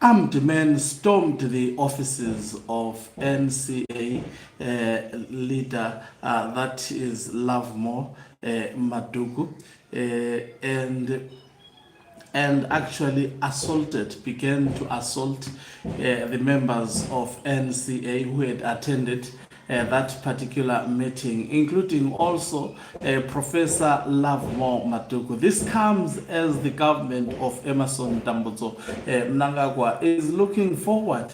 Armed men stormed the offices of NCA leader, that is Lovemore Madhuku, and actually began to assault the members of NCA who had attended that particular meeting, including also Professor Lovemore Madhuku. This comes as the government of Emmerson Mnangagwa is looking forward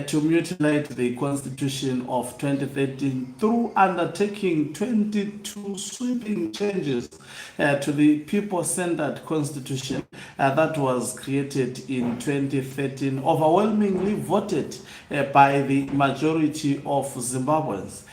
to mutilate the Constitution of 2013 through undertaking 22 sweeping changes to the people-centered Constitution that was created in 2013, overwhelmingly voted by the majority of Zimbabweans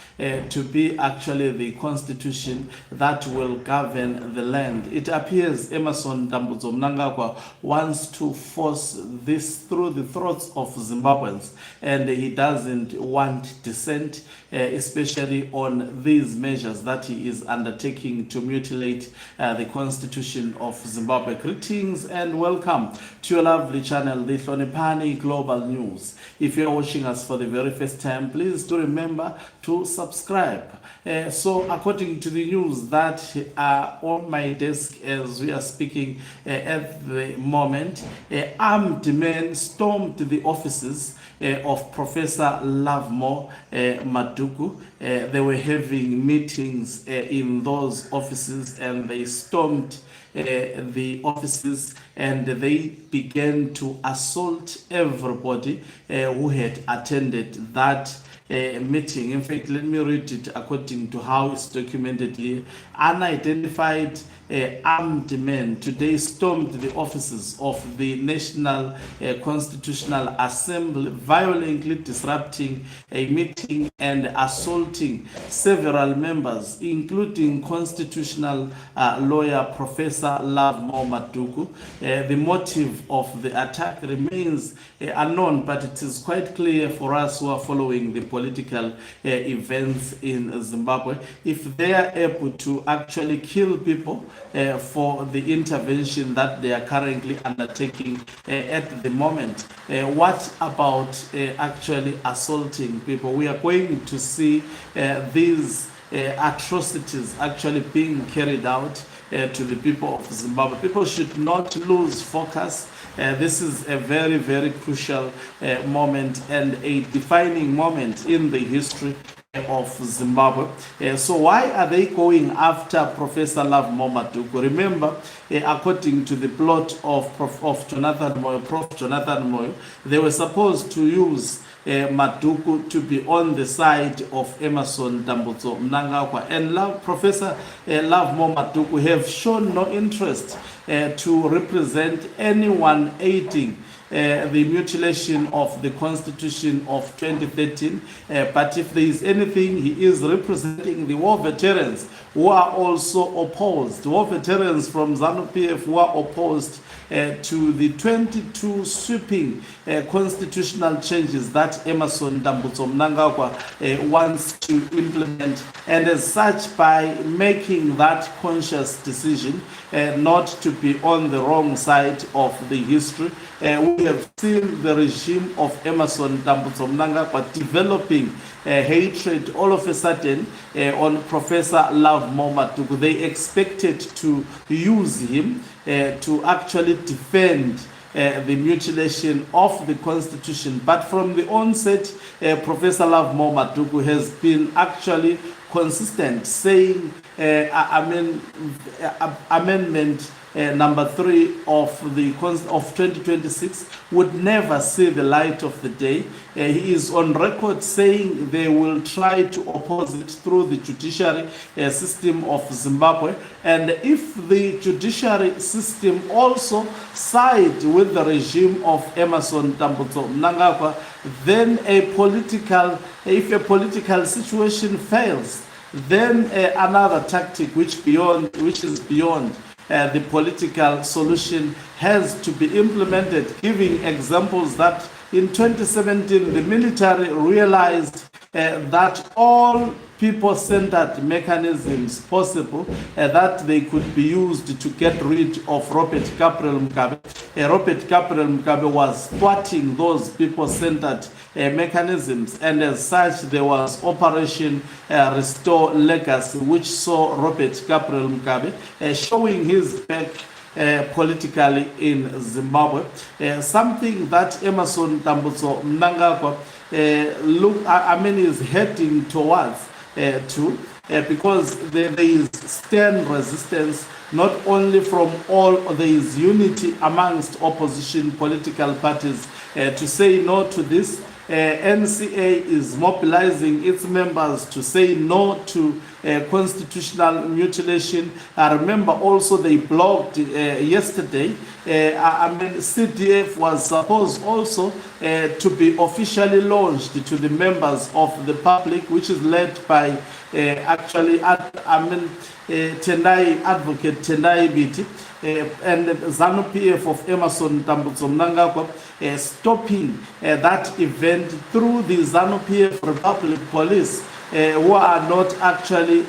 to be actually the constitution that will govern the land. It appears Emmerson Mnangagwa wants to force this through the throats of Zimbabweans, and he doesn't want dissent, especially on these measures that he is undertaking to mutilate the constitution of Zimbabwe. Greetings and welcome to your lovely channel, the Hlonipani Global News. If you're watching us for the very first time, please do remember to subscribe. So according to the news that are on my desk as we are speaking at the moment, armed men stormed the offices of Professor Lovemore Madhuku. They were having meetings in those offices, and they stormed the offices, and they began to assault everybody who had attended that meeting. In fact, let me read it according to how it's documented here. Unidentified armed men today stormed the offices of the National Constitutional Assembly, violently disrupting a meeting and assaulting several members, including constitutional lawyer Professor Lovemore Madhuku. The motive of the attack remains unknown, but it is quite clear for us who are following the political events in Zimbabwe. If they are able to actually kill people for the intervention that they are currently undertaking at the moment, what about actually assaulting people? We are going to see these atrocities actually being carried out to the people of Zimbabwe. People should not lose focus. This is a very, very crucial moment and a defining moment in the history of Zimbabwe. So why are they going after Professor Lovemore Madhuku? Remember, according to the plot of Prof Jonathan Moyo, they were supposed to use Madhuku to be on the side of Emmerson Mnangagwa, and Professor Lovemore Madhuku have shown no interest to represent anyone aiding the mutilation of the Constitution of 2013, but if there is anything, he is representing the war veterans who are also opposed, war veterans from ZANU-PF who are opposed to the 22 sweeping constitutional changes that Emmerson Mnangagwa wants to implement, and as such, by making that conscious decision not to be on the wrong side of the history, we have seen the regime of Emmerson Mnangagwa developing hatred all of a sudden on Professor Lovemore Madhuku. They expected to use him to actually defend the mutilation of the Constitution. But from the onset, Professor Lovemore Madhuku has been actually consistent, saying amendment number 3 of 2026 would never see the light of the day. He is on record saying they will try to oppose it through the judiciary system of Zimbabwe, and if the judiciary system also side with the regime of Emmerson Mnangagwa, then if a political situation fails, then another tactic which is beyond the political solution has to be implemented, giving examples that in 2017 the military realized that all people-centered mechanisms possible that they could be used to get rid of Robert Gabriel Mugabe. Robert Gabriel Mugabe was thwarting those people-centered mechanisms, and as such there was Operation Restore Legacy, which saw Robert Gabriel Mugabe showing his back politically in Zimbabwe. Something that Emmerson Tambutso Mnangagwa is heading towards because there is stern resistance, not only from all, there is unity amongst opposition political parties to say no to this. NCA is mobilizing its members to say no to constitutional mutilation. I remember also they blogged yesterday. CDF was supposed also to be officially launched to the members of the public, which is led by Tendai Advocate Tendai Biti and ZANU PF of Emmerson Tambutso Mnangagwa stopping that event through the ZANU PF Republic Police, who are not actually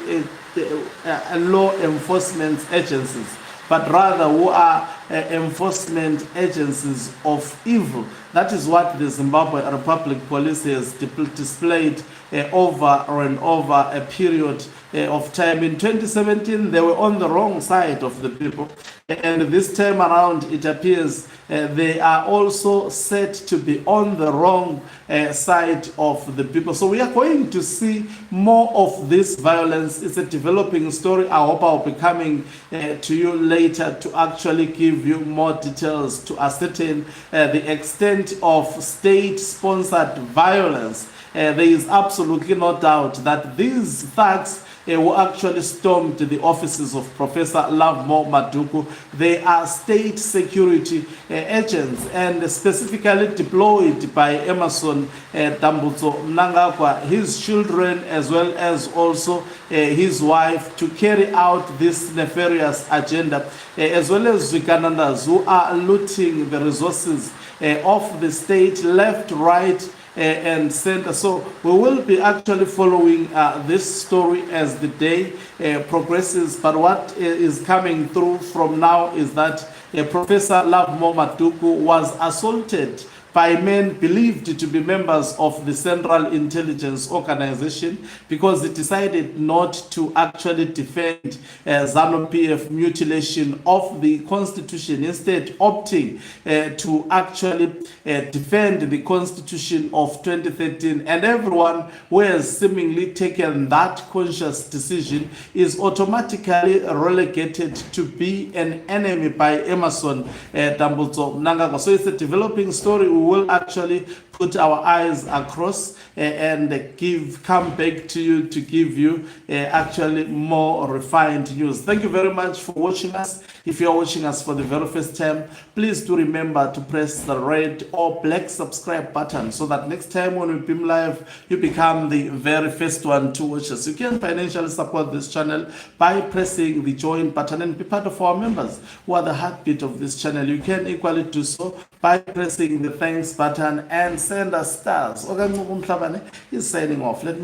law enforcement agencies, but rather who are enforcement agencies of evil. That is what the Zimbabwe Republic Police has displayed over and over a period of time. In 2017, they were on the wrong side of the people, and this time around it appears they are also set to be on the wrong side of the people. So we are going to see more of this violence. It's a developing story. I hope I'll be coming to you later to actually give you more details to ascertain the extent of state-sponsored violence. There is absolutely no doubt that these thugs who actually stormed the offices of Professor Lovemore Madhuku, they are state security agents and specifically deployed by Emmerson Tambutso Mnangagwa, his children as well as also his wife, to carry out this nefarious agenda, as well as Ugandandas who are looting the resources of the state left, right, and center. So we will be actually following this story as the day progresses. But what is coming through from now is that Professor Lovemore Madhuku was assaulted by men believed to be members of the Central Intelligence Organization because it decided not to actually defend ZANU-PF mutilation of the Constitution, instead opting to actually defend the Constitution of 2013. And everyone who has seemingly taken that conscious decision is automatically relegated to be an enemy by Emmerson Tambutso Mnangagwa. So it's a developing story. We will actually put our eyes across and come back to you to give you actually more refined news. Thank you very much for watching us. If you are watching us for the very first time, please do remember to press the red or black subscribe button so that next time when we beam live, you become the very first one to watch us. You can financially support this channel by pressing the join button and be part of our members who are the heartbeat of this channel. You can equally do so by pressing the thanks button and send us stars. Oganqobo Mhlabane is signing off. Let me